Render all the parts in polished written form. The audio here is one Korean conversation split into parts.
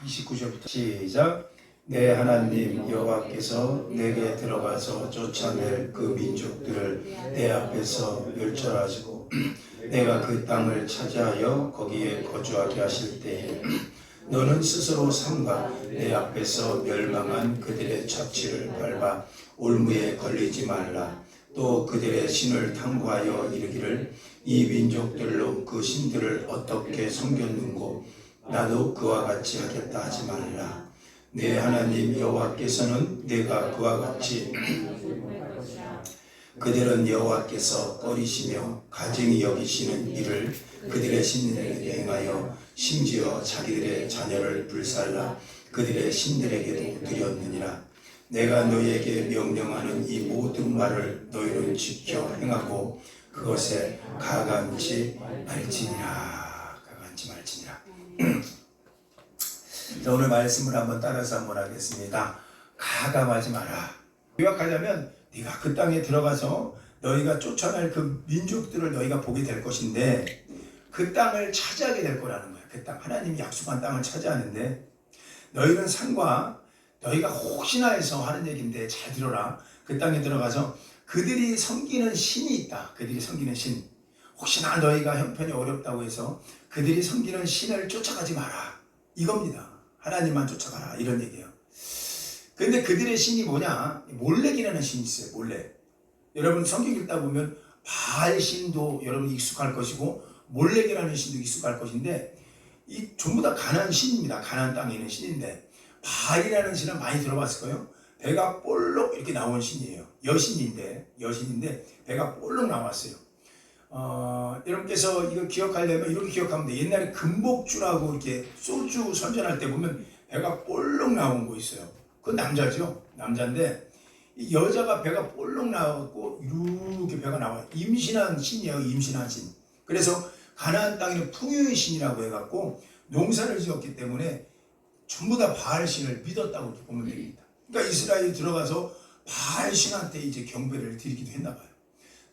29절부터 시작. 내 하나님 여호와께서 내게 들어가서 쫓아낼 그 민족들을 내 앞에서 멸절하시고 내가 그 땅을 차지하여 거기에 거주하게 하실 때에 너는 스스로 삼가 내 앞에서 멸망한 그들의 착취를 밟아 올무에 걸리지 말라. 또 그들의 신을 탐구하여 이르기를 이 민족들로 그 신들을 어떻게 섬겼는고 나도 그와 같이 하겠다 하지 말라. 내 하나님 여호와께서는 내가 그와 같이 그들은 여호와께서 꺼리시며 가증히 여기시는 일을 그들의 신들에게 행하여 심지어 자기들의 자녀를 불살라 그들의 신들에게도 드렸느니라. 내가 너희에게 명령하는 이 모든 말을 너희는 지켜 행하고 그것에 가감치 말지니라. 가감치 말지니라. 자, 오늘 말씀을 한번 따라서 한번 하겠습니다. 가감하지 마라. 요약하자면 네가 그 땅에 들어가서 너희가 쫓아낼 그 민족들을 너희가 보게 될 것인데 그 땅을 차지하게 될 거라는 거야. 그 땅, 하나님이 약속한 땅을 차지하는데 너희는 산과 너희가 혹시나 해서 하는 얘기인데 잘 들어라. 그 땅에 들어가서 그들이 섬기는 신이 있다. 그들이 섬기는 신. 혹시나 너희가 형편이 어렵다고 해서 그들이 섬기는 신을 쫓아가지 마라. 이겁니다. 하나님만 쫓아가라. 이런 얘기예요. 근데 그들의 신이 뭐냐? 몰렉이라는 신이 있어요. 몰렉. 여러분 성경 읽다 보면 바알 신도 여러분 익숙할 것이고 몰렉이라는 신도 익숙할 것인데 이 전부 다 가나안 신입니다. 가나안 땅에 있는 신인데 바알이라는 신은 많이 들어봤을 거예요. 배가 볼록 이렇게 나온 신이에요. 여신인데 배가 볼록 나왔어요. 여러분께서 이거 기억하려면 이렇게 기억하면 돼. 옛날에 금복주라고 이렇게 소주 선전할 때 보면 배가 볼록 나온 거 있어요. 그건 남자죠. 남자인데 이 여자가 배가 볼록 나왔고 이렇게 배가 나와요. 임신한 신이에요. 임신한 신. 그래서 가나안 땅에는 풍요의 신이라고 해갖고 농사를 지었기 때문에 전부 다 바알 신을 믿었다고 보면 됩니다. 그러니까 이스라엘이 들어가서 바알 신한테 이제 경배를 드리기도 했나 봐요.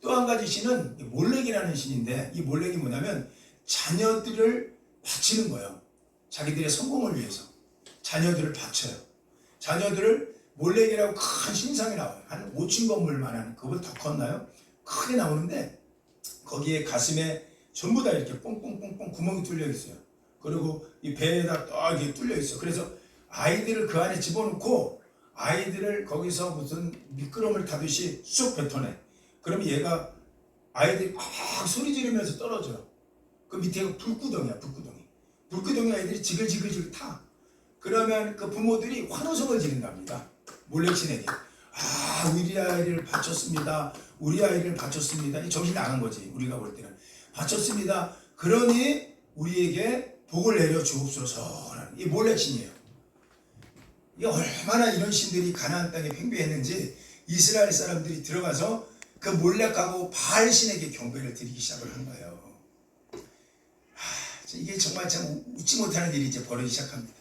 또 한 가지 신은 몰렉이라는 신인데 이 몰렉이 뭐냐면 자녀들을 바치는 거예요. 자기들의 성공을 위해서 자녀들을 바쳐요. 자녀들을 몰렉이라고 큰 신상이 나와요. 한 5층 건물만한 그거보다 더 컸나요? 크게 나오는데 거기에 가슴에 전부 다 이렇게 뽕뽕뽕뽕 구멍이 뚫려 있어요. 그리고 이 배에다 딱 이렇게 뚫려 있어. 그래서 아이들을 그 안에 집어넣고 아이들을 거기서 무슨 미끄럼을 타듯이 쑥 뱉어내. 그러면 얘가 아이들이 막 소리 지르면서 떨어져요. 그 밑에가 불구덩이야. 불구덩이 아이들이 지글지글 타. 그러면 그 부모들이 환호성을 지른답니다. 몰렉신에게. 우리 아이를 바쳤습니다. 우리 아이를 바쳤습니다. 이 정신이 나간 거지. 우리가 볼 때는. 바쳤습니다. 그러니 우리에게 복을 내려 주옵소서. 이 몰렉신이에요. 이게 얼마나 이런 신들이 가나안 땅에 팽배했는지 이스라엘 사람들이 들어가서 그 몰렉하고 바알 신에게 경배를 드리기 시작을 한 거예요. 이게 정말 참 웃지 못하는 일이 이제 벌어지기 시작합니다.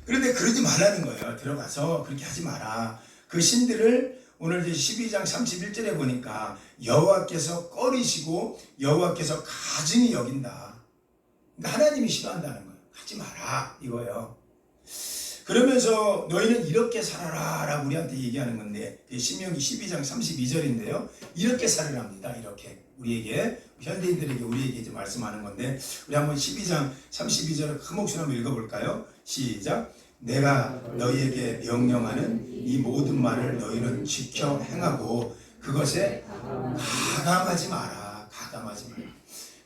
그런데 그러지 말라는 거예요. 들어가서 그렇게 하지 마라. 그 신들을 오늘 이제 12장 31절에 보니까 여호와께서 꺼리시고 여호와께서 가증히 여긴다. 그러니까 하나님이 싫어한다는 거예요. 하지 마라 이거예요. 그러면서 너희는 이렇게 살아라 라고 우리한테 얘기하는 건데 신명기 12장 32절인데요. 이렇게 살으랍니다. 이렇게 우리에게 현대인들에게 우리에게 이제 말씀하는 건데 우리 한번 12장 32절을 큰 목소리로 한번 읽어볼까요? 시작. 내가 너희에게 명령하는 이 모든 말을 너희는 지켜 행하고 그것에 가감하지 마라. 가감하지 마라.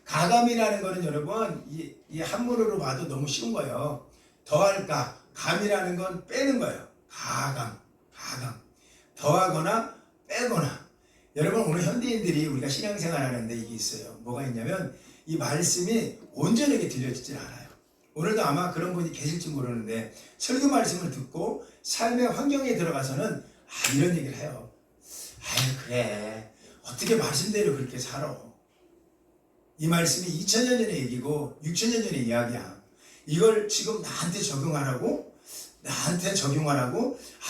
가감이라는 거는 여러분 이 한문으로 봐도 너무 쉬운 거예요. 더할까 감이라는 건 빼는 거예요. 가감. 더하거나 빼거나. 여러분 오늘 현대인들이 우리가 신앙생활 하는데 이게 있어요. 뭐가 있냐면 이 말씀이 온전하게 들려지질 않아요. 오늘도 아마 그런 분이 계실지 모르는데 설교 말씀을 듣고 삶의 환경에 들어가서는 이런 얘기를 해요. 그래 어떻게 말씀대로 그렇게 살아. 이 말씀이 2000년 전의 얘기고 6000년 전의 이야기야. 이걸 지금 나한테 적용하라고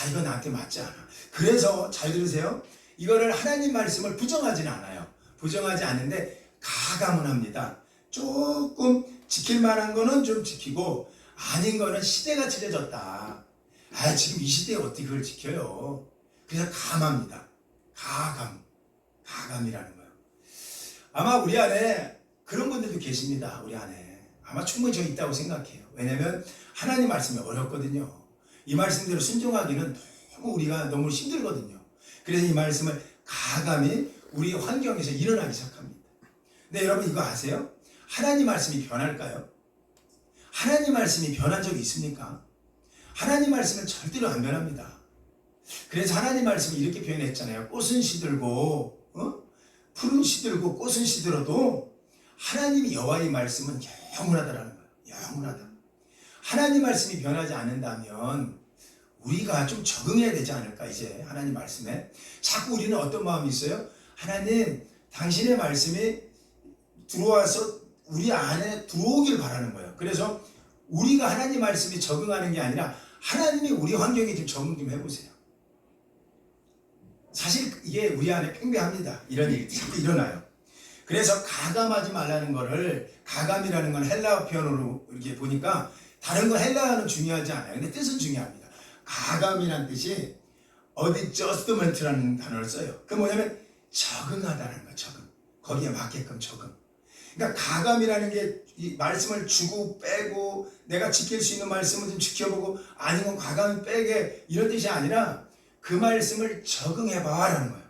이거 나한테 맞지 않아. 그래서 잘 들으세요. 이거를 하나님 말씀을 부정하지는 않아요. 부정하지 않는데 가감은 합니다. 조금 지킬 만한 거는 좀 지키고 아닌 거는 시대가 틀려졌다. 아, 지금 이 시대에 어떻게 그걸 지켜요? 그래서 감합니다. 가감이라는 거예요. 아마 우리 안에 그런 분들도 계십니다. 우리 안에. 아마 충분히 저 있다고 생각해요. 왜냐면 하나님 말씀이 어렵거든요. 이 말씀대로 순종하기는 너무 우리가 너무 힘들거든요. 그래서 이 말씀을 가감히 우리 환경에서 일어나기 시작합니다. 근데 여러분 이거 아세요? 하나님 말씀이 변할까요? 하나님 말씀이 변한 적이 있습니까? 하나님 말씀은 절대로 안 변합니다. 그래서 하나님 말씀이 이렇게 표현했잖아요. 꽃은 시들고 푸른 시들고 꽃은 시들어도 하나님이 여호와의 말씀은 영원하다라는 거예요. 영원하다. 하나님 말씀이 변하지 않는다면 우리가 좀 적응해야 되지 않을까 이제 하나님 말씀에. 자꾸 우리는 어떤 마음이 있어요? 하나님 당신의 말씀이 들어와서 우리 안에 들어오길 바라는 거예요. 그래서 우리가 하나님 말씀에 적응하는 게 아니라 하나님이 우리 환경에 좀 적응 좀 해보세요. 사실 이게 우리 안에 팽배합니다. 이런 일이 자꾸 일어나요. 그래서 가감하지 말라는 거를, 가감이라는 건 헬라어 표현으로 이렇게 보니까 다른 건 헬라어는 중요하지 않아요. 근데 뜻은 중요합니다. 가감이라는 뜻이 adjustment라는 단어를 써요. 그 뭐냐면 적응하다는 거, 적응. 거기에 맞게끔 적응. 그러니까 가감이라는 게 이 말씀을 주고 빼고 내가 지킬 수 있는 말씀을 좀 지켜보고 아니면 가감이 빼게 이런 뜻이 아니라 그 말씀을 적응해봐라는 거예요.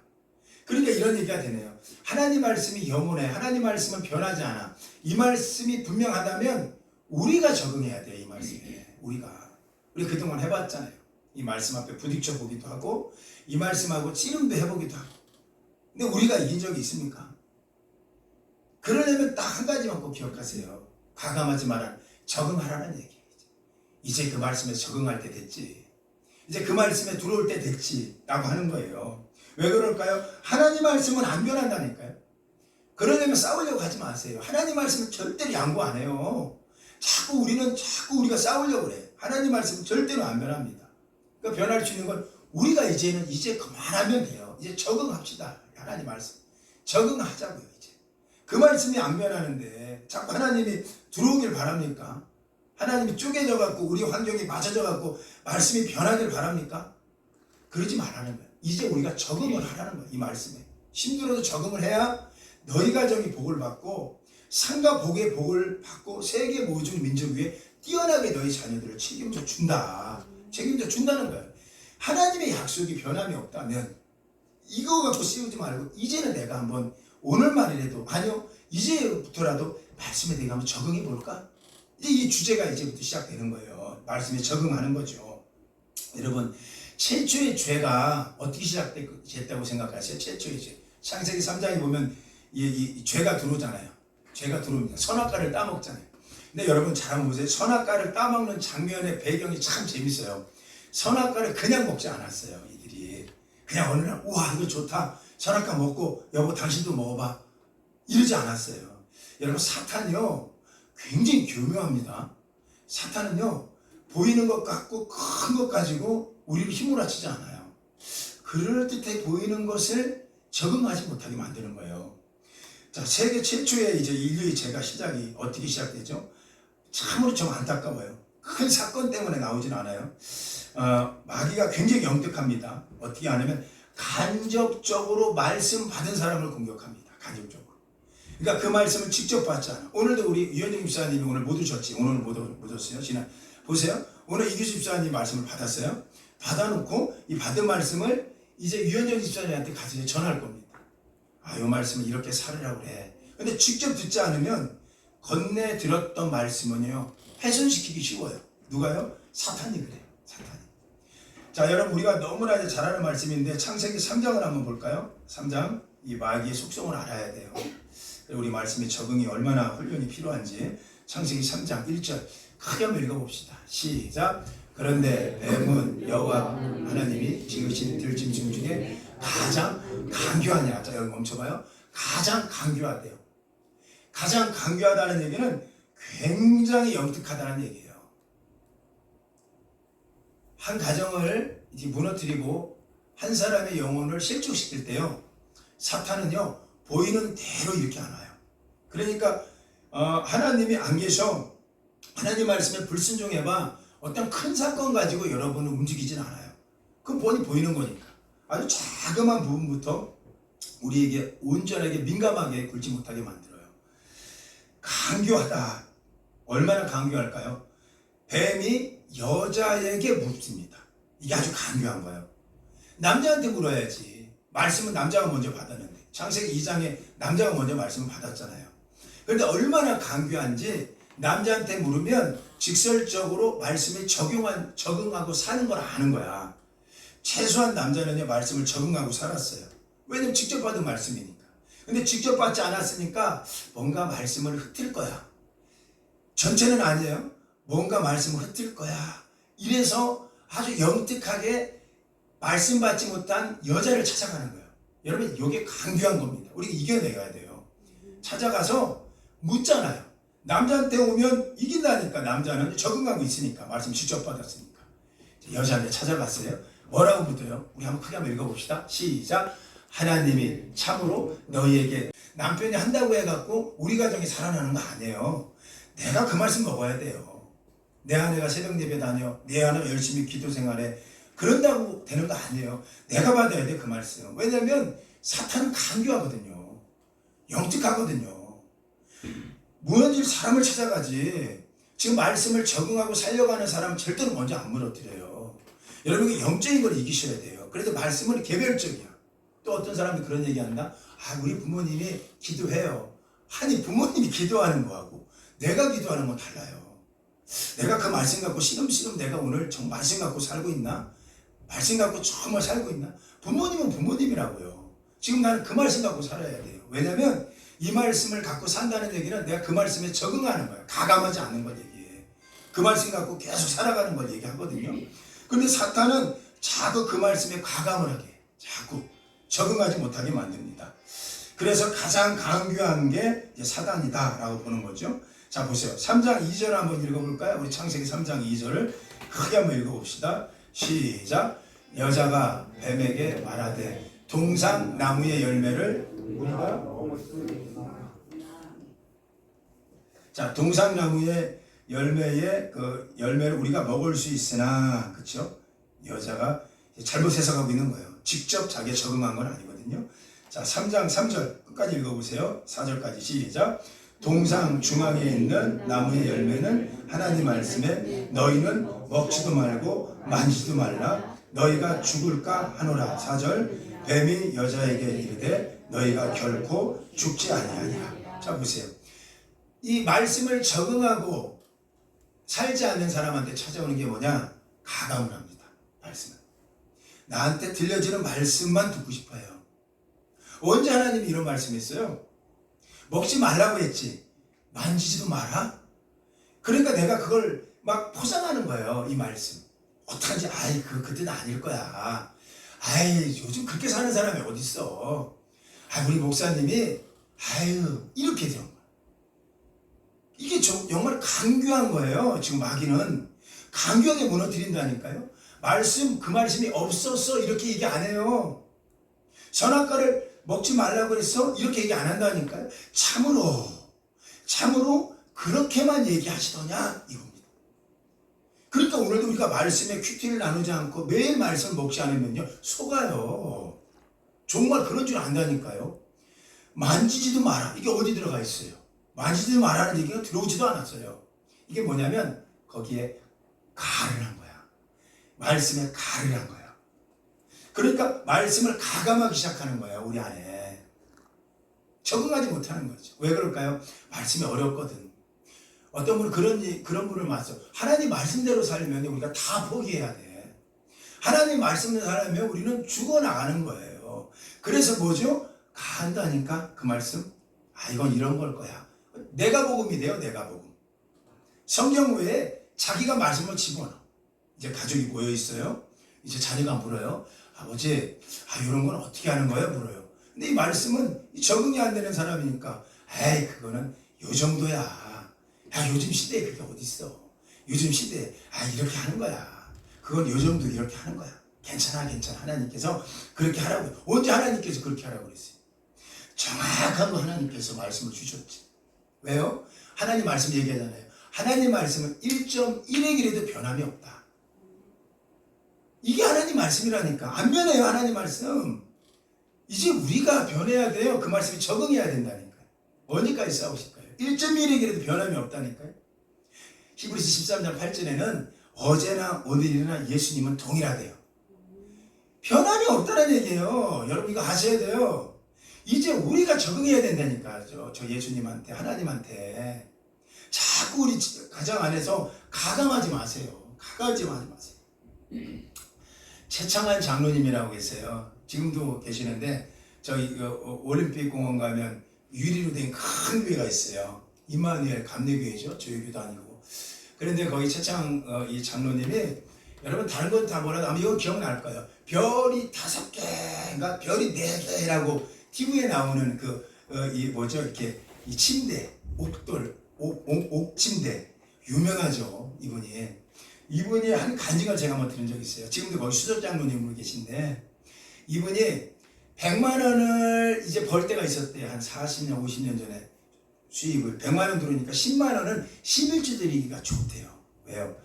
그러니까 이런 얘기가 되네요. 하나님 말씀이 영원해. 하나님 말씀은 변하지 않아. 이 말씀이 분명하다면 우리가 적응해야 돼요. 이 말씀에. 우리 그동안 해봤잖아요. 이 말씀 앞에 부딪혀 보기도 하고 이 말씀하고 씨름도 해보기도 하고. 근데 우리가 이긴 적이 있습니까? 그러려면 딱 한 가지만 꼭 기억하세요. 가감하지 마라. 적응하라는 얘기예요. 이제 그 말씀에 적응할 때 됐지. 이제 그 말씀에 들어올 때 됐지. 라고 하는 거예요. 왜 그럴까요? 하나님 말씀은 안 변한다니까요. 그러려면 싸우려고 하지 마세요. 하나님 말씀은 절대로 양보 안 해요. 자꾸 우리가 싸우려고 그래. 하나님 말씀은 절대로 안 변합니다. 그러니까 변할 수 있는 건 우리가 이제 그만하면 돼요. 이제 적응합시다. 하나님 말씀. 적응하자고요, 이제. 그 말씀이 안 변하는데 자꾸 하나님이 들어오길 바랍니까? 하나님이 쪼개져갖고 우리 환경이 맞아져갖고 말씀이 변하길 바랍니까? 그러지 말라는 거예요. 이제 우리가 적응을 하라는 거예요. 이 말씀에. 힘들어도 적응을 해야 너희 가정이 복을 받고 상과 복의 복을 받고 세계 모든 민족 위에 뛰어나게 너희 자녀들을 책임져 준다는 거예요. 하나님의 약속이 변함이 없다면 이거 갖고 씌우지 말고 이제는 내가 한번 오늘만이라도 아니요 이제부터라도 말씀에 내가 한번 적응해 볼까? 이제 이 주제가 이제부터 시작되는 거예요. 말씀에 적응하는 거죠. 여러분 최초의 죄가 어떻게 시작됐다고 생각하세요? 최초의 죄. 창세기 3장에 보면 이 죄가 들어오잖아요. 죄가 들어옵니다. 선악과를 따먹잖아요. 근데 여러분 잘 한번 보세요. 선악과를 따먹는 장면의 배경이 참 재밌어요. 선악과를 그냥 먹지 않았어요. 이들이. 그냥 어느 날 우와 이거 좋다. 선악과 먹고 여보 당신도 먹어봐. 이러지 않았어요. 여러분 사탄이요. 굉장히 교묘합니다. 사탄은요. 보이는 것 같고 큰 것 가지고 우리를 휘몰아치지 않아요. 그럴듯해 보이는 것을 적응하지 못하게 만드는 거예요. 자, 세계 최초의 이제 인류의 죄가 시작이 어떻게 시작되죠? 참으로 좀 안타까워요. 큰 사건 때문에 나오진 않아요. 마귀가 굉장히 영특합니다. 어떻게 하냐면 간접적으로 말씀 받은 사람을 공격합니다. 간접적으로. 그러니까 그 말씀을 직접 받잖아. 오늘도 우리 유현정 집사님이 오늘 못 오셨지. 오늘 못 오셨어요. 보세요. 오늘 이규수 집사님 말씀을 받았어요. 받아놓고 이 받은 말씀을 이제 유현정 집사님한테 가서 전할 겁니다. 이 말씀은 이렇게 살으라고 그래. 근데 직접 듣지 않으면 건네 들었던 말씀은요 훼손시키기 쉬워요. 누가요? 사탄이 그래요. 사탄이. 자, 여러분 우리가 너무나 이제 잘 아는 말씀인데 창세기 3장을 한번 볼까요? 3장. 이 마귀의 속성을 알아야 돼요. 우리 말씀의 적응이 얼마나 훈련이 필요한지 창세기 3장 1절 크게 한번 읽어봅시다. 시작. 그런데 뱀은 여호와 하나님이 지으신 들짐승 중에 가장 강교하냐. 자, 여기 멈춰봐요. 가장 강교하대요. 가장 강교하다는 얘기는 굉장히 영특하다는 얘기예요. 한 가정을 이제 무너뜨리고 한 사람의 영혼을 실족시킬 때요. 사탄은요. 보이는 대로 이렇게 안 와요. 그러니까 하나님이 안 계셔. 하나님 말씀에 불순종해봐 어떤 큰 사건 가지고 여러분은 움직이진 않아요. 그건 뻔히 보이는 거니까. 아주 자그마한 부분부터 우리에게 온전하게 민감하게 굴지 못하게 만들어요. 강교하다. 얼마나 강교할까요? 뱀이 여자에게 묻습니다. 이게 아주 강교한 거예요. 남자한테 물어야지. 말씀은 남자가 먼저 받았는데 창세기 2장에 남자가 먼저 말씀을 받았잖아요. 그런데 얼마나 강교한지 남자한테 물으면 직설적으로 말씀에 적응하고 사는 걸 아는 거야. 최소한 남자는 말씀을 적응하고 살았어요. 왜냐면 직접 받은 말씀이니까. 근데 직접 받지 않았으니까 뭔가 말씀을 흩을 거야. 전체는 아니에요. 뭔가 말씀을 흩을 거야. 이래서 아주 영특하게 말씀 받지 못한 여자를 찾아가는 거예요. 여러분 이게 강교한 겁니다. 우리가 이겨내야 돼요. 찾아가서 묻잖아요. 남자한테 오면 이긴다니까. 남자는 적응하고 있으니까. 말씀 직접 받았으니까. 여자한테 찾아갔어요. 뭐라고 묻어요? 우리 한번 크게 한번 읽어봅시다. 시작. 하나님이 참으로 너희에게 남편이 한다고 해갖고 우리 가정이 살아나는 거 아니에요. 내가 그 말씀 먹어야 돼요. 내 아내가 새벽 예배 다녀. 내 아내가 열심히 기도 생활해. 그런다고 되는 거 아니에요. 내가 받아야 돼 그 말씀. 왜냐면 사탄은 강교하거든요. 영특하거든요. 무너질 사람을 찾아가지. 지금 말씀을 적응하고 살려가는 사람은 절대로 먼저 안 무너뜨려요. 여러분이 영적인 걸 이기셔야 돼요. 그래서 말씀은 개별적이야. 또 어떤 사람이 그런 얘기한다. 우리 부모님이 기도해요. 아니 부모님이 기도하는 거하고 내가 기도하는 건 달라요. 내가 그 말씀 갖고 시름시름 내가 오늘 정말 말씀 갖고 살고 있나? 말씀 갖고 정말 살고 있나? 부모님은 부모님이라고요. 지금 나는 그 말씀 갖고 살아야 돼요. 왜냐면 이 말씀을 갖고 산다는 얘기는 내가 그 말씀에 적응하는 거야. 가감하지 않는 걸 얘기해. 그 말씀 갖고 계속 살아가는 걸 얘기하거든요. 그런데 사탄은 자꾸 그 말씀에 가감을 하게, 자꾸 적응하지 못하게 만듭니다. 그래서 가장 강교한 게 사단이다라고 보는 거죠. 자 보세요. 3장 2절 한번 읽어볼까요? 우리 창세기 3장 2절을 크게 한번 읽어봅시다. 시작. 여자가 뱀에게 말하되 동상 나무의 열매를 우리가 자 동상 나무의 열매의 그 열매를 우리가 먹을 수 있으나 그렇죠? 여자가 잘못 해석하고 있는 거예요. 직접 자기에 적응한 건 아니거든요. 자 3장 3절 끝까지 읽어보세요. 4절까지 시작. 동상 중앙에 있는 나무의 열매는 하나님 말씀에 너희는 먹지도 말고 만지지도 말라 너희가 죽을까 하노라. 4절 뱀이 여자에게 이르되 너희가 결코 죽지 아니하리라. 자 보세요. 이 말씀을 적응하고 살지 않는 사람한테 찾아오는 게 뭐냐? 가감을 합니다. 말씀은. 나한테 들려지는 말씀만 듣고 싶어요. 언제 하나님이 이런 말씀했어요? 먹지 말라고 했지. 만지지도 마라? 그러니까 내가 그걸 막 포장하는 거예요. 이 말씀. 어떡하지? 그때는 아닐 거야. 요즘 그렇게 사는 사람이 어딨어. 우리 목사님이 이렇게 되는 거야. 이게 정말 강교한 거예요. 지금 마귀는 강교하게 무너뜨린다니까요. 그 말씀이 없었어 이렇게 얘기 안 해요. 선악과를 먹지 말라고 그랬어 이렇게 얘기 안 한다니까요. 참으로 그렇게만 얘기하시더냐 이겁니다. 그러니까 오늘도 우리가 말씀에 큐티를 나누지 않고 매일 말씀을 먹지 않으면요 속아요. 정말 그런 줄 안다니까요. 만지지도 마라. 이게 어디 들어가 있어요? 만지지도 마라는 얘기가 들어오지도 않았어요. 이게 뭐냐면 거기에 가를 한 거야. 말씀에 가를 한 거야. 그러니까 말씀을 가감하기 시작하는 거예요. 우리 안에. 적응하지 못하는 거죠. 왜 그럴까요? 말씀이 어렵거든. 어떤 분은 그런 분을 봤어. 하나님 말씀대로 살면 우리가 다 포기해야 돼. 하나님 말씀대로 살면 우리는 죽어나가는 거예요. 그래서 뭐죠? 간다니까 그 말씀. 이건 이런 걸 거야. 내가 복음이 돼요. 내가 복음. 성경 외에 자기가 말씀을 집어넣어. 이제 가족이 모여 있어요. 이제 자녀가 물어요. 아버지, 이런 건 어떻게 하는 거예요? 물어요. 근데 이 말씀은 적응이 안 되는 사람이니까, 그거는 요 정도야. 요즘 시대에 그게 어딨어. 요즘 시대에, 이렇게 하는 거야. 그건 요 정도 이렇게 하는 거야. 괜찮아. 하나님께서 그렇게 하라고. 언제 하나님께서 그렇게 하라고 그랬어요? 정확한 거 하나님께서 말씀을 주셨지. 왜요? 하나님 말씀 얘기하잖아요. 하나님 말씀은 1.1의 길에도 변함이 없다. 이게 하나님 말씀이라니까. 안 변해요, 하나님 말씀. 이제 우리가 변해야 돼요. 그 말씀에 적응해야 된다니까요. 언제까지 싸우실까요? 1.1의 길에도 변함이 없다니까요. 히브리서 13장 8절에는 어제나 오늘이나 예수님은 동일하대요. 변함이 없다는 얘기예요. 여러분 이거 아셔야 돼요. 이제 우리가 적응해야 된다니까. 저 예수님한테, 하나님한테. 자꾸 우리 가정 안에서 가감하지 마세요. 가감하지 마세요. 최창한 장로님이라고 계세요. 지금도 계시는데 저희 올림픽 공원 가면 유리로 된 큰 교회가 있어요. 임마누엘 감리교회죠. 저희 교도 아니고. 그런데 거기 최창 이 장로님이 여러분 다른 건 다 몰라도 아마 이거 기억날 거예요. 별이 5개인가 별이 4개라고 TV에 나오는 이 뭐죠 이렇게 이 침대 옥돌 옥침대 유명하죠. 이분이 한 간증을 제가 한번 들은 적이 있어요. 지금도 거기 수석 장로님으로 계신데 이분이 100만 원을 이제 벌 때가 있었대요. 한 40년 50년 전에 수입을 100만 원 들어오니까 10만 원은 11주 드리기가 좋대요. 왜요?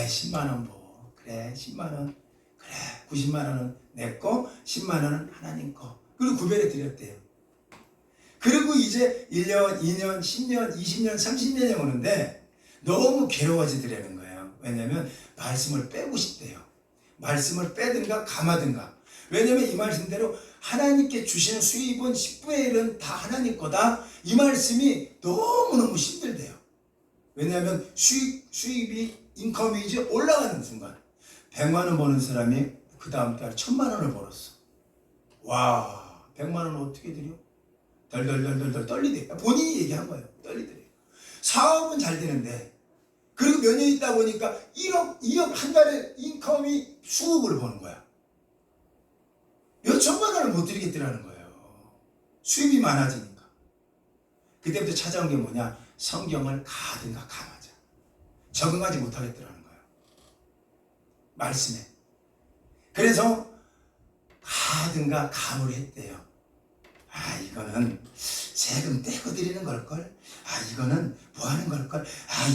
10만 원 뭐 그래 10만 원 그래 90만 원은 내 거 10만 원은 하나님 거 그리고 구별해 드렸대요. 그리고 이제 1년 2년 10년 20년 30년이 오는데 너무 괴로워지더라는 거예요. 왜냐하면 말씀을 빼고 싶대요. 말씀을 빼든가 감하든가. 왜냐하면 이 말씀대로 하나님께 주시는 수입은 10분의 1은 다 하나님 거다. 이 말씀이 너무너무 힘들대요. 왜냐하면 수입이 인컴이 이제 올라가는 순간 100만 원 버는 사람이 그 다음 달 1000만 원을 벌었어. 와 100만 원 어떻게 드려? 덜덜덜덜 떨리대. 본인이 얘기한 거예요. 떨리더래요. 사업은 잘 되는데 그리고 몇 년 있다 보니까 1억 2억 한 달에 인컴이 수억을 버는 거야. 몇 천만 원을 못 드리겠더라는 거예요. 수입이 많아지니까. 그때부터 찾아온 게 뭐냐? 성경을 가든가 감하자. 적응하지 못하겠더라는 거예요. 말씀에. 그래서 가든가 감을 했대요. 이거는 세금 떼고 드리는 걸걸? 이거는 뭐 하는 걸걸?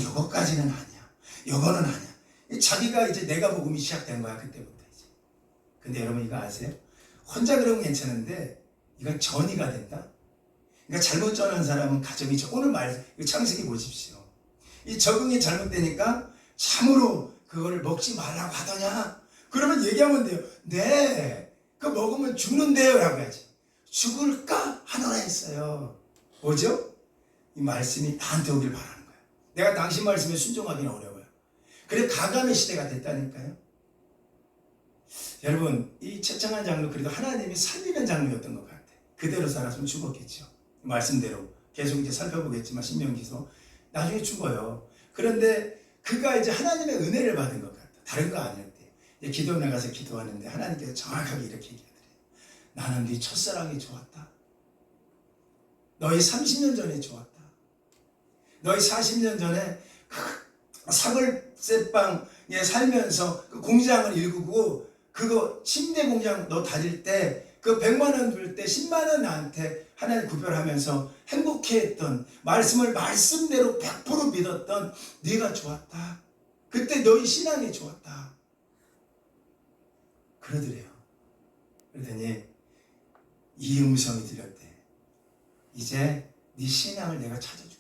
요거까지는 아니야. 요거는 아니야. 자기가 이제 내가 복음이 시작된 거야, 그때부터 이제. 근데 여러분 이거 아세요? 혼자 그러면 괜찮은데 이건 전이가 된다? 그러니까 잘못 전한 사람은 가정이 오늘 창세기 보십시오. 이 적응이 잘못되니까 참으로 그걸 먹지 말라고 하더냐? 그러면 얘기하면 돼요. 네, 그거 먹으면 죽는데요 라고 해야지. 죽을까 하노라 했어요. 뭐죠? 이 말씀이 나한테 오길 바라는 거예요. 내가 당신 말씀에 순종하기는 어려워요. 그래 가감의 시대가 됐다니까요. 여러분 이 최창한 장로 그래도 하나님이 살리는 장로였던 것 같아. 그대로 살았으면 죽었겠죠. 말씀대로 계속 이제 살펴보겠지만 신명기서 나중에 죽어요. 그런데 그가 이제 하나님의 은혜를 받은 것 같아. 다른 거 아니었대. 이제 기도 나가서 기도하는데 하나님께서 정확하게 이렇게 얘기하더래요. 나는 네 첫사랑이 좋았다. 너희 30년 전에 좋았다. 너희 40년 전에 그 사골세방에 살면서 그 공장을 일구고 그거 침대 공장 너 다닐 때 그 100만 원 줄 때 10만 원 나한테 하나님 구별하면서 행복해했던 말씀을 말씀대로 100% 믿었던 네가 좋았다. 그때 너희 신앙이 좋았다. 그러더래요. 그러더니 이 음성이 들렸대. 이제 네 신앙을 내가 찾아줄게.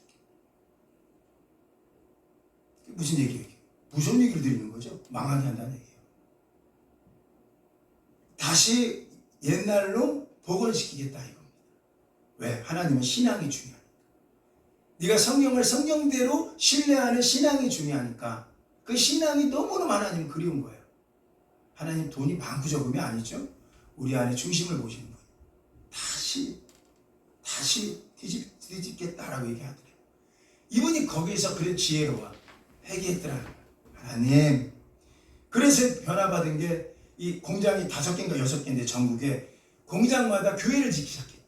무슨 얘기예요? 무슨 얘기를 드리는 거죠? 망하게 한다는 얘기예요. 다시 옛날로 복원시키겠다 이겁니다. 왜? 하나님은 신앙이 중요하니까. 네가 성경을 성경대로 신뢰하는 신앙이 중요하니까 그 신앙이 너무너무 하나님 그리운 거예요. 하나님 돈이 많고 적음이 아니죠. 우리 안에 중심을 보시는 거예요. 다시 뒤집겠다라고 얘기하더래요. 이분이 거기서 그래 지혜로워 회개했더라는 거예요. 하나님. 그래서 변화받은 게 이 공장이 5개인가 6개인데 전국에 공장마다 교회를 짓기 시작했대.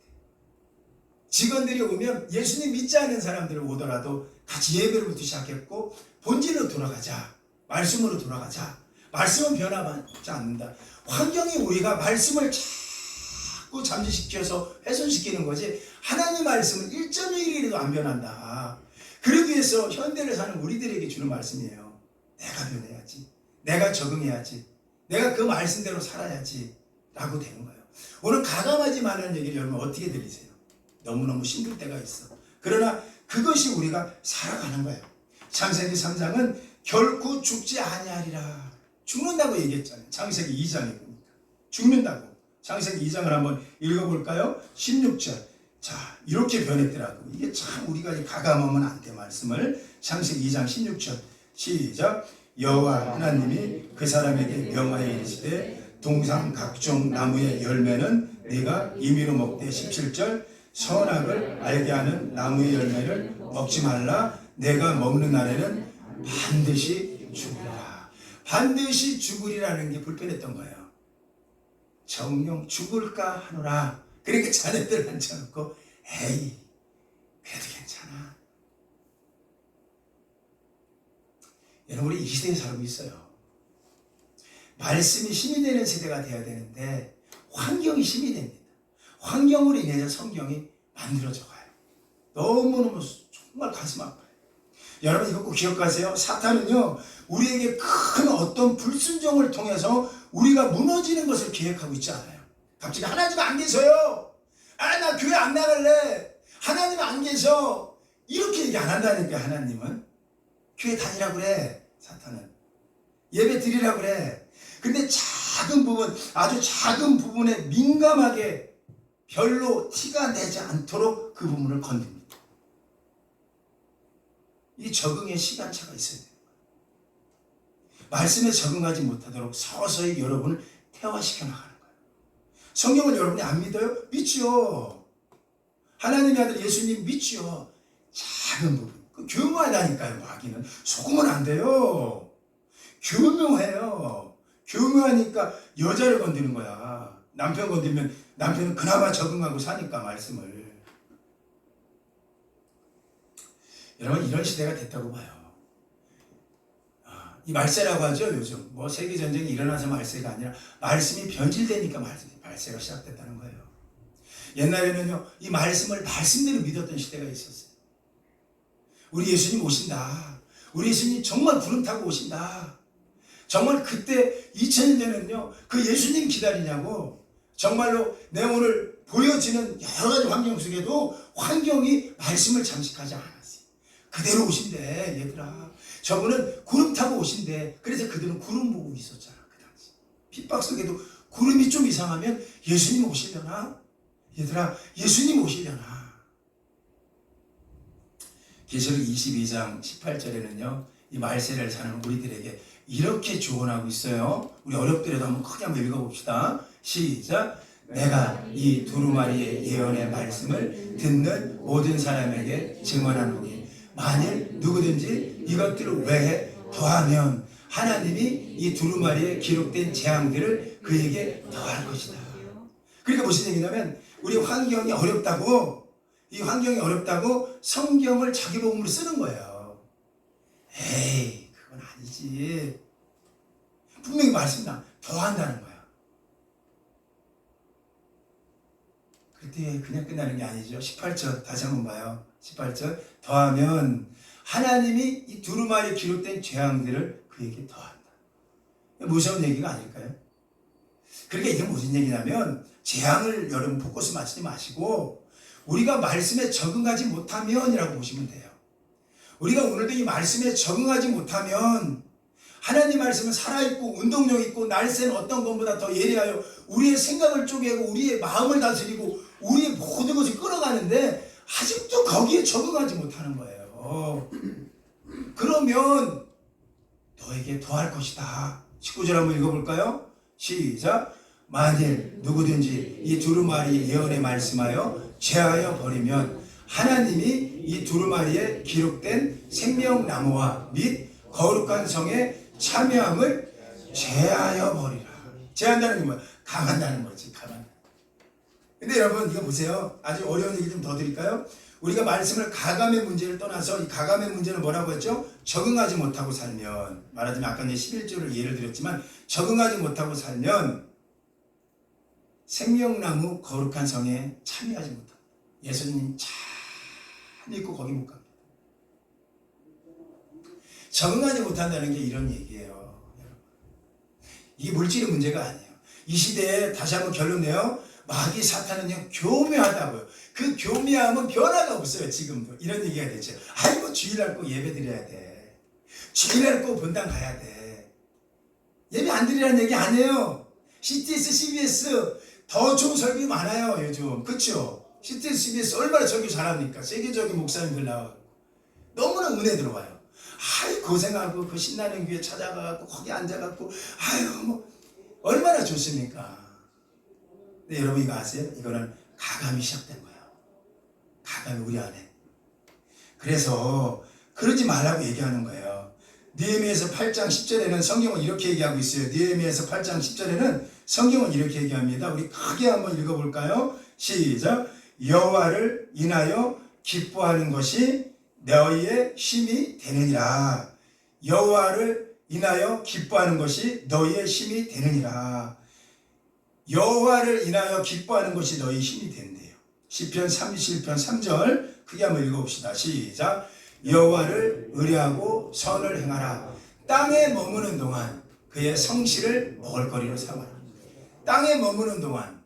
직원들이 오면 예수님 믿지 않는 사람들을 오더라도 같이 예배로부터 시작했고 본질로 돌아가자. 말씀으로 돌아가자. 말씀은 변화받지 않는다. 환경이 우리가 말씀을 자꾸 잠재시켜서 훼손시키는 거지 하나님 말씀은 1.1일에도 안 변한다. 그러기 위해서 현대를 사는 우리들에게 주는 말씀이에요. 내가 변해야지. 내가 적응해야지. 내가 그 말씀대로 살아야지. 라고 되는 거예요. 오늘 가감하지 말라는 얘기를 여러분 어떻게 들리세요? 너무너무 힘들 때가 있어. 그러나 그것이 우리가 살아가는 거예요. 창세기 3장은 결코 죽지 아니하리라. 죽는다고 얘기했잖아요. 창세기 2장에 보니까. 죽는다고. 창세기 2장을 한번 읽어볼까요? 16절. 자, 이렇게 변했더라고. 이게 참 우리가 가감하면 안 돼, 말씀을. 창세기 2장 16절. 시작. 여호와 하나님이 그 사람에게 명하여 이르시되 동상 각종 나무의 열매는 네가 임의로 먹되 17절. 선악을 알게 하는 나무의 열매를 먹지 말라. 내가 먹는 날에는 반드시 죽으리라. 반드시 죽으리라는 게 불편했던 거예요. 정녕 죽을까 하노라. 그러니까 자네들 앉혀놓고 에이 그래도 괜찮아. 여러분 우리 이 시대에 살고 있어요. 말씀이 힘이 되는 세대가 되어야 되는데 환경이 힘이 됩니다. 환경으로 인해서 성경이 만들어져 가요. 너무너무 정말 가슴 아파요. 여러분 이거 꼭 기억하세요. 사탄은요 우리에게 큰 어떤 불순종을 통해서 우리가 무너지는 것을 계획하고 있지 않아요. 갑자기 하나님 안 계셔요. 아, 나 교회 안 나갈래. 하나님 안 계셔. 이렇게 얘기 안 한다니까. 하나님은 교회 다니라고 그래. 사탄은 예배 드리라고 그래. 근데 작은 부분, 아주 작은 부분에 민감하게 별로 티가 내지 않도록 그 부분을 건듭니다. 이 적응의 시간차가 있어야 돼요. 말씀에 적응하지 못하도록 서서히 여러분을 태화시켜 나가는 거예요. 성경을 여러분이 안 믿어요? 믿죠. 하나님의 아들 예수님 믿죠. 작은 부분. 교묘하다니까요. 마귀는. 속으면 안 돼요. 교묘해요. 교묘하니까 여자를 건드는 거야. 남편 건드리면 남편은 그나마 적응하고 사니까 말씀을. 여러분 이런 시대가 됐다고 봐요. 이 말세라고 하죠. 요즘 뭐 세계전쟁이 일어나서 말세가 아니라 말씀이 변질되니까 말세가 시작됐다는 거예요. 옛날에는요 이 말씀을 말씀대로 믿었던 시대가 있었어요. 우리 예수님 오신다. 우리 예수님 정말 구름 타고 오신다. 정말 그때 2000년 전에는요 그 예수님 기다리냐고 정말로 내 오늘 보여지는 여러 가지 환경 속에도 환경이 말씀을 잠식하지 않았어요. 그대로 오신대. 얘들아 저분은 구름 타고 오신대. 그래서 그들은 구름 보고 있었잖아. 그 당시 핍박 속에도 구름이 좀 이상하면 예수님 오시려나? 얘들아 예수님 오시려나? 계시록 22장 18절에는요 이 말세를 사는 우리들에게 이렇게 조언하고 있어요. 우리 어렵더라도 한번 크게 한번 읽어봅시다. 시작. 내가 이 두루마리의 예언의 말씀을 듣는 모든 사람에게 증언하노니 만일 누구든지 이것들을 외에 더하면 하나님이 이 두루마리에 기록된 재앙들을 그에게 더할 것이다. 그러니까 무슨 얘기냐면 우리 환경이 어렵다고 이 환경이 어렵다고 성경을 자기 복음으로 쓰는 거예요. 에이 그건 아니지. 분명히 말씀나 더한다는 거야. 그때 그냥 끝나는 게 아니죠. 18절 다시 한번 봐요. 18절 더하면 하나님이 이 두루마리에 기록된 재앙들을 그에게 더한다. 무서운 얘기가 아닐까요? 그러니까 이게 무슨 얘기냐면 재앙을 여러분 포커스 맞추지 마시고 우리가 말씀에 적응하지 못하면이라고 보시면 돼요. 우리가 오늘도 이 말씀에 적응하지 못하면 하나님 말씀은 살아있고 운동력 있고 날쌘 어떤 것보다 더 예리하여 우리의 생각을 쪼개고 우리의 마음을 다스리고 우리의 모든 것을 끌어가는데 아직도 거기에 적응하지 못하는 거예요. 그러면 너에게 더할 것이다. 19절 한번 읽어볼까요? 시작. 만일 누구든지 이 두루마리 예언에 말씀하여 제하여 버리면 하나님이 이 두루마리에 기록된 생명나무와 및 거룩한 성에 참여함을 제하여 버리라. 제한다는 게 뭐야? 감한다는 거지. 감한다. 근데 여러분 이거 보세요. 아주 어려운 얘기 좀 더 드릴까요? 우리가 말씀을 가감의 문제를 떠나서 이 가감의 문제는 뭐라고 했죠? 적응하지 못하고 살면, 말하자면 아까 이제 11조를 예를 들었지만 적응하지 못하고 살면 생명나무 거룩한 성에 참여하지 못한다. 예수님 참 믿고 거기 못 갑니다. 적응하지 못한다는 게 이런 얘기예요. 이게 물질의 문제가 아니에요. 이 시대에 다시 한번 결론 내요. 마귀 사탄은요 교묘하다고요. 그 교묘함은 변화가 없어요. 지금도 이런 얘기가 되죠. 아이고 주일날 꼭 예배 드려야 돼. 주일날 꼭 본당 가야 돼. 예배 안 드리라는 얘기 아니에요. CTS, CBS 더 좋은 설교 많아요 요즘. 그렇죠? CTS, CBS 얼마나 설교 잘합니까? 세계적인 목사님들 나와요. 너무나 은혜 들어와요. 아이 고생하고 그 신나는 교회 찾아가고 거기 앉아갖고 아유 뭐 얼마나 좋습니까? 근데 여러분 이거 아세요? 이거는 가감이 시작된 거예요. 가감이 우리 안에. 그래서 그러지 말라고 얘기하는 거예요. 느헤미야서 8장 10절에는 성경은 이렇게 얘기하고 있어요. 느헤미야서 8장 10절에는 성경은 이렇게 얘기합니다. 우리 크게 한번 읽어볼까요? 시작. 여호와를 인하여 기뻐하는 것이 너희의 힘이 되느니라. 여호와를 인하여 기뻐하는 것이 너희의 힘이 되느니라. 여호와를 인하여 기뻐하는 것이 너희 힘이 된대요. 시편 37편 3절 크게 한번 읽어봅시다. 시작. 여호와를 의뢰하고 선을 행하라. 땅에 머무는 동안 그의 성실을 먹을거리로 삼아라. 땅에 머무는 동안,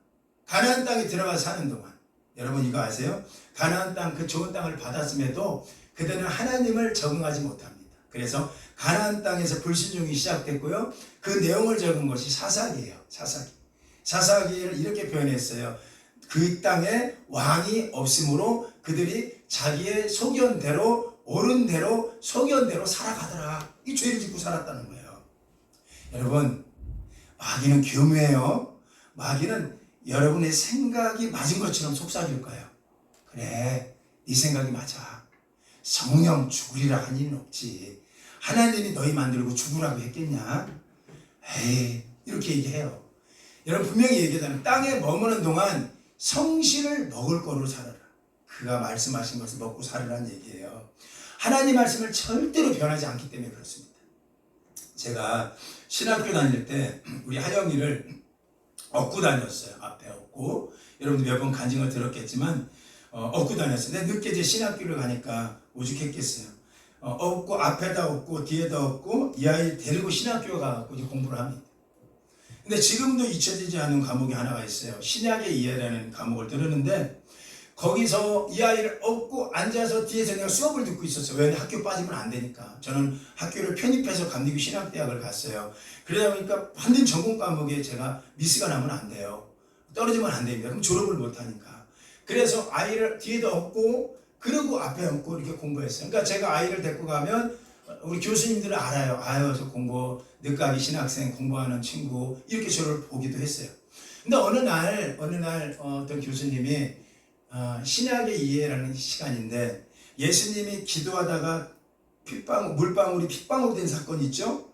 가나안 땅에 들어가 사는 동안, 여러분 이거 아세요? 가나안 땅, 그 좋은 땅을 받았음에도 그들은 하나님을 적응하지 못합니다. 그래서 가나안 땅에서 불순종이 시작됐고요. 그 내용을 적은 것이 사사기예요. 사사기를 이렇게 표현했어요. 그 땅에 왕이 없으므로 그들이 자기의 소견대로 옳은 대로 소견대로 살아가더라. 이 죄를 짓고 살았다는 거예요. 여러분 마귀는 교묘해요. 마귀는 여러분의 생각이 맞은 것처럼 속삭일 거예요. 그래 네 생각이 맞아. 성령 죽으리라 한 일은 없지. 하나님이 너희 만들고 죽으라고 했겠냐? 에이 이렇게 얘기해요. 여러분 분명히 얘기하자면 땅에 머무는 동안 성실을 먹을 거로 살아라. 그가 말씀하신 것을 먹고 살으라는 얘기예요. 하나님 말씀을 절대로 변하지 않기 때문에 그렇습니다. 제가 신학교 다닐 때 우리 하영이를 업고 다녔어요. 앞에 업고. 여러분들 몇 번 간증을 들었겠지만 업고 다녔어요. 근데 늦게 제 신학교를 가니까 오죽했겠어요. 업고 앞에다 업고 뒤에다 업고 이 아이 데리고 신학교 가서 이제 공부를 합니다. 근데 지금도 잊혀지지 않은 과목이 하나가 있어요. 신약의 이해라는 과목을 들었는데 거기서 이 아이를 업고 앉아서 뒤에서 내가 수업을 듣고 있었어요. 왜냐면 학교 빠지면 안 되니까. 저는 학교를 편입해서 감리교 신학대학을 갔어요. 그러다 보니까 반드시 전공 과목에 제가 미스가 나면 안 돼요. 떨어지면 안 됩니다. 그럼 졸업을 못 하니까. 그래서 아이를 뒤에다 업고 그리고 앞에 얹고 이렇게 공부했어요. 그러니까 제가 아이를 데리고 가면 우리 교수님들은 알아요. 아유, 저 공부, 늦가기 신학생 공부하는 친구 이렇게 저를 보기도 했어요. 근데 어느 날 어떤 교수님이 신약의 이해라는 시간인데 예수님이 기도하다가 물방울이 핏방울이 된 사건이 있죠.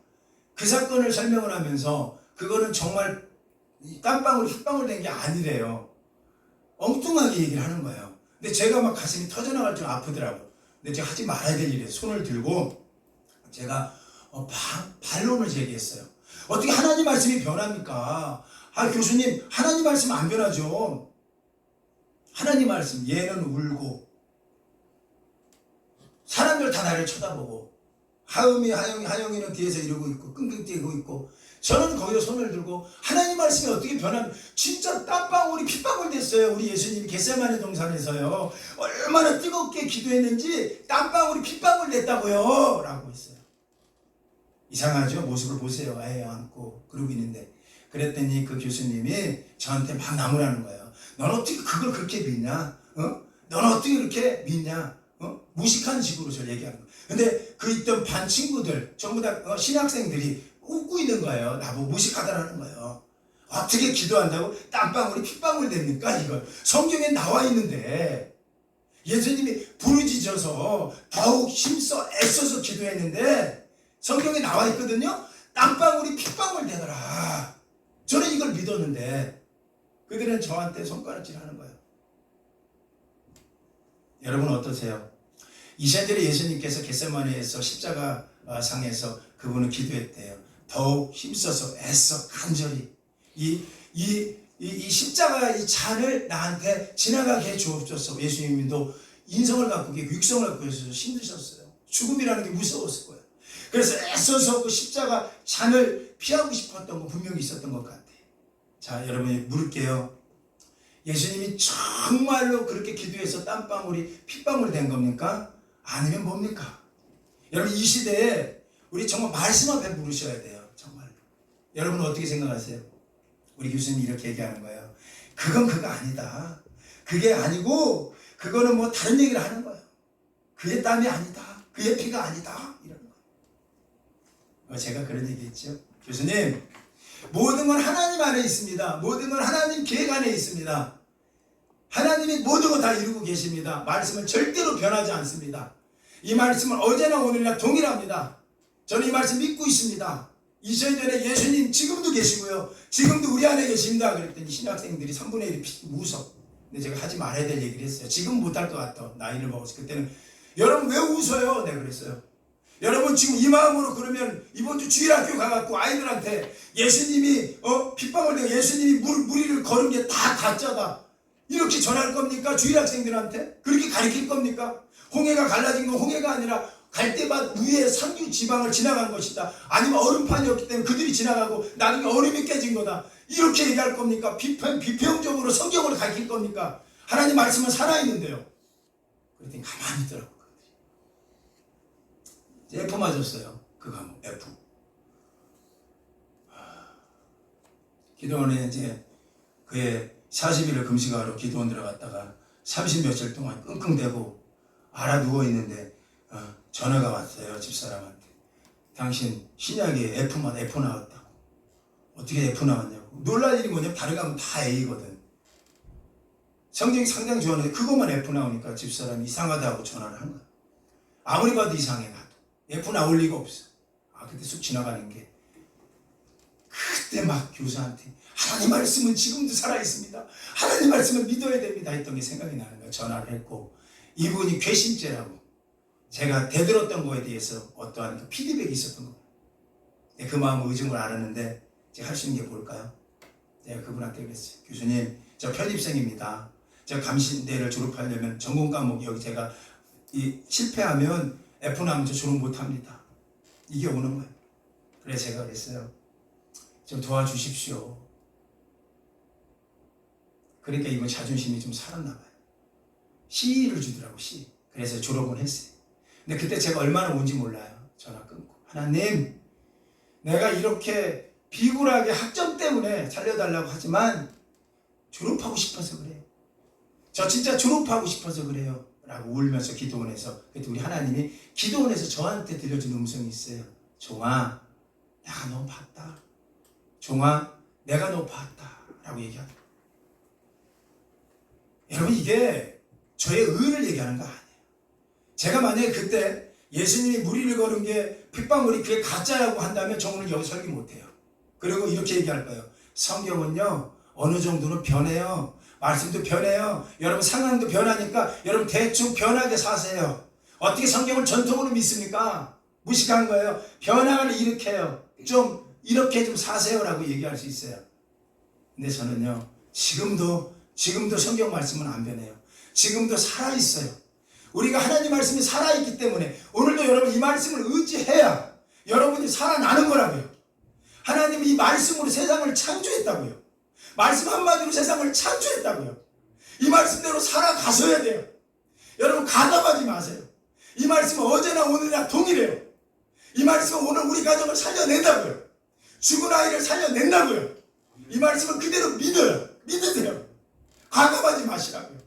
그 사건을 설명을 하면서 그거는 정말 땀방울이 핏방울 된 게 아니래요. 엉뚱하게 얘기를 하는 거예요. 근데 제가 막 가슴이 터져나갈 줄 아프더라고요. 근데 제가 하지 말아야 될 일이에요. 손을 들고 제가 반론을 제기했어요. 어떻게 하나님 말씀이 변합니까? 교수님 하나님 말씀 안 변하죠. 하나님 말씀 얘는 울고 사람들 다 나를 쳐다보고 하영이는 뒤에서 이러고 있고 끙끙 뛰고 있고 저는 거기서 손을 들고 하나님 말씀이 어떻게 변하면 진짜 땀방울이 핏방울 됐어요. 우리 예수님이 겟세마네 동산에서요. 얼마나 뜨겁게 기도했는지 땀방울이 핏방울 됐다고요. 라고 했어요. 이상하죠? 모습을 보세요. 아예 안고 그러고 있는데 그랬더니 그 교수님이 저한테 막 나무라는 거예요. 넌 어떻게 그걸 그렇게 믿냐? 넌 어떻게 그렇게 믿냐? 무식한 식으로 저를 얘기하는 거예요. 근데 그 있던 반 친구들 전부 다 신학생들이 웃고 있는 거예요. 나보고 무식하다라는 거예요. 어떻게 기도한다고 땀방울이 핏방울 됩니까? 이걸 성경에 나와 있는데 예수님이 부르짖어서 더욱 힘써 애써서 기도했는데 성경에 나와 있거든요. 땀방울이 핏방울 되더라. 저는 이걸 믿었는데 그들은 저한테 손가락질 하는 거예요. 여러분 어떠세요? 이세들의 예수님께서 겟세마네에서 십자가 상에서 그분은 기도했대요. 더욱 힘써서 애써 간절히 이 십자가의 잔을 나한테 지나가게 해 주옵소서. 예수님도 인성을 갖고 계시고 육성을 갖고 계셔서 힘드셨어요. 죽음이라는 게 무서웠을 거예요. 그래서 애써서 그 십자가 잔을 피하고 싶었던 거 분명히 있었던 것 같아요. 자, 여러분이 물을게요. 예수님이 정말로 그렇게 기도해서 땀방울이 핏방울 된 겁니까? 아니면 뭡니까? 여러분, 이 시대에 우리 정말 말씀 앞에 물으셔야 돼요. 정말로. 여러분은 어떻게 생각하세요? 우리 교수님이 이렇게 얘기하는 거예요. 그건 그거 아니다. 그게 아니고 그거는 뭐 다른 얘기를 하는 거예요. 그의 땀이 아니다. 그의 피가 아니다. 이런 거예요. 제가 그런 얘기 했죠. 교수님, 모든 건 하나님 안에 있습니다. 모든 건 하나님 계획 안에 있습니다. 하나님이 모든 거 다 이루고 계십니다. 말씀은 절대로 변하지 않습니다. 이 말씀은 어제나 오늘이나 동일합니다. 저는 이 말씀 믿고 있습니다. 2000년 전에 예수님 지금도 계시고요. 지금도 우리 안에 계십니다. 그랬더니 신학생들이 3분의 1이 웃어. 근데 제가 하지 말아야 될 얘기를 했어요. 지금 못할 것 같아. 나이를 먹어서. 그때는 여러분 왜 웃어요? 내가 그랬어요. 여러분 지금 이 마음으로 그러면 이번 주 주일학교 가갖고 아이들한테 예수님이 핏방울 내고 예수님이 무리를 걸은 게 다 가짜다. 이렇게 전할 겁니까? 주일학생들한테? 그렇게 가르칠 겁니까? 홍해가 갈라진 건 홍해가 아니라 갈대밭 위에 상류 지방을 지나간 것이다. 아니면 얼음판이었기 때문에 그들이 지나가고 나중에 얼음이 깨진 거다. 이렇게 얘기할 겁니까? 비평적으로 성경으로 가르칠 겁니까? 하나님 말씀은 살아있는데요. 그랬더니 가만히 있더라고. F 맞았어요. 그 과목 F. 기도원에 이제 그의 40일을 금식하러 기도원 들어갔다가 30며칠 동안 끙끙대고 알아 누워있는데 전화가 왔어요. 집사람한테. 당신 신약에 F 나왔다고. 어떻게 F 나왔냐고. 놀랄 일이 뭐냐면 다른 가면 다 A거든. 성적이 상당히 좋았는데 그것만 F 나오니까 집사람이 이상하다고 전화를 한 거야. 아무리 봐도 이상해 나도. F 나올 리가 없어. 그때 쑥 지나가는 게 그때 막 교사한테 하나님 말씀은 지금도 살아있습니다. 하나님 말씀은 믿어야 됩니다 했던 게 생각이 나는 거야. 전화를 했고 이분이 괘씸죄라고 제가 대들었던 거에 대해서 어떠한 그 피드백이 있었던 거예요. 그 마음의 의중을 알았는데 제가 할 수 있는 게 뭘까요? 내가 그분한테 그랬어요. 교수님, 저 편입생입니다. 제가 감신대를 졸업하려면 전공 과목 여기 제가 실패하면 F 나오면 저 졸업 못합니다. 이게 오는 거예요. 그래서 제가 그랬어요. 좀 도와주십시오. 그러니까 이분 자존심이 좀 살았나 봐요. C를 주더라고, C. 그래서 졸업은 했어요. 근데 그때 제가 얼마나 온지 몰라요. 전화 끊고. 하나님, 내가 이렇게 비굴하게 학점 때문에 살려달라고 하지만 졸업하고 싶어서 그래요. 저 진짜 졸업하고 싶어서 그래요. 라고 울면서 기도원에서. 그때 우리 하나님이 기도원에서 저한테 들려준 음성이 있어요. 종아, 내가 너 봤다. 종아, 내가 너 봤다. 라고 얘기하더라고요. 여러분, 이게 저의 의를 얘기하는 거 아니에요. 제가 만약에 그때 예수님이 무리를 걸은 게 핏방울이 그게 가짜라고 한다면 저 오늘 여기 설교 못해요. 그리고 이렇게 얘기할 거예요. 성경은요 어느 정도는 변해요. 말씀도 변해요. 여러분 상황도 변하니까 여러분 대충 변하게 사세요. 어떻게 성경을 전통으로 믿습니까? 무식한 거예요. 변화를 일으켜요. 좀 이렇게 좀 사세요라고 얘기할 수 있어요. 근데 저는요 지금도 성경 말씀은 안 변해요. 지금도 살아있어요. 우리가 하나님 말씀이 살아있기 때문에 오늘도 여러분 이 말씀을 의지해야 여러분이 살아나는 거라고요. 하나님이 이 말씀으로 세상을 창조했다고요. 말씀 한마디로 세상을 창조했다고요. 이 말씀대로 살아가셔야 돼요. 여러분 가담하지 마세요. 이 말씀은 어제나 오늘이나 동일해요. 이 말씀은 오늘 우리 가정을 살려낸다고요. 죽은 아이를 살려낸다고요. 이 말씀은 그대로 믿으세요. 가담하지 마시라고요.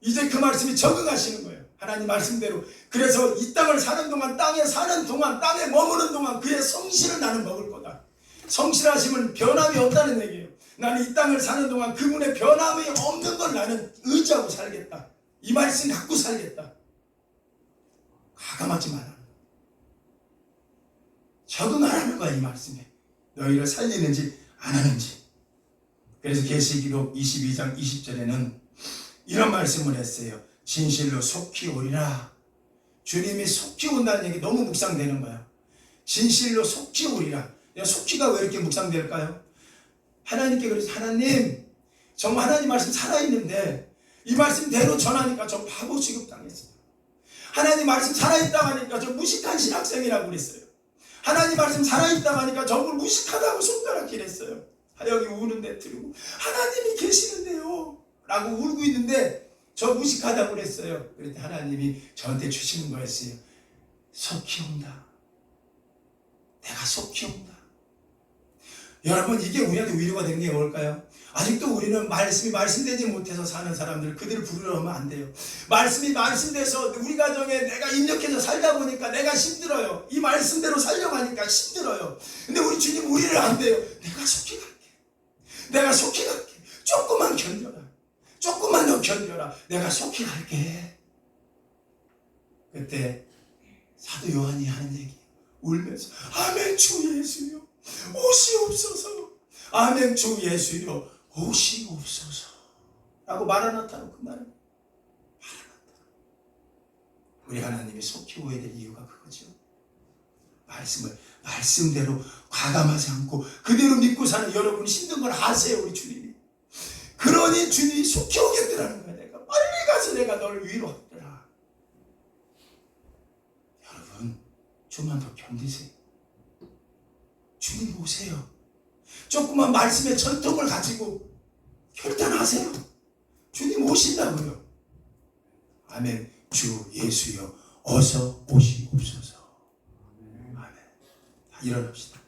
이제 그 말씀이 적응하시는 거예요. 하나님 말씀대로. 그래서 이 땅을 사는 동안 땅에 사는 동안 땅에 머무는 동안 그의 성실을 나는 먹을 거다. 성실하심은 변함이 없다는 얘기예요. 나는 이 땅을 사는 동안 그분의 변함이 없는 걸 나는 의지하고 살겠다. 이 말씀 갖고 살겠다. 가감하지 마라. 적응하라는 거야 이 말씀에. 너희를 살리는지 안 하는지. 그래서 계시기록 22장 20절에는 이런 말씀을 했어요. 진실로 속히 오리라. 주님이 속히 온다는 얘기 너무 묵상되는 거야. 진실로 속히 오리라. 속히가 왜 이렇게 묵상될까요? 하나님께 그래서 하나님 정말 하나님 말씀 살아있는데 이 말씀대로 전하니까 저 바보 취급당했어요. 하나님 말씀 살아있다고 하니까 저 무식한 신학생이라고 그랬어요. 하나님 말씀 살아있다고 하니까 저걸 무식하다고 손가락질했어요. 여기 우는데 들고 하나님이 계시는데요 라고 울고 있는데 저 무식하다고 그랬어요. 그랬더니 하나님이 저한테 주시는 거였어요. 속히 온다. 내가 속히 온다. 여러분, 이게 우리한테 위로가 되는 게 뭘까요? 아직도 우리는 말씀이 말씀되지 못해서 사는 사람들, 그들을 부르려 하면 안 돼요. 말씀이 말씀돼서 우리 가정에 내가 입력해서 살다 보니까 내가 힘들어요. 이 말씀대로 살려가니까 힘들어요. 근데 우리 주님 우리를 안 돼요. 내가 속히 갈게. 내가 속히 갈게. 조금만 견뎌라. 조금만 더 견뎌라. 내가 속히 갈게. 그때 사도 요한이 하는 얘기, 울면서 아멘 주 예수여 오시옵소서. 아멘 주 예수여 오시옵소서 라고 마라나타로 그 말을 마라나타. 우리 하나님이 속히 오야 될 이유가 그거죠. 말씀을 말씀대로 과감하지 않고 그대로 믿고 사는 여러분이 힘든 걸 아세요. 우리 주님이. 그러니 주님이 속히 오겠더라는 거야. 내가 빨리 가서 내가 너를 위로하더라. 여러분, 좀만 더 견디세요. 주님 오세요. 조그만 말씀의 전통을 가지고 결단하세요. 주님 오신다고요. 아멘. 주 예수여 어서 오시옵소서. 아멘. 다 일어납시다.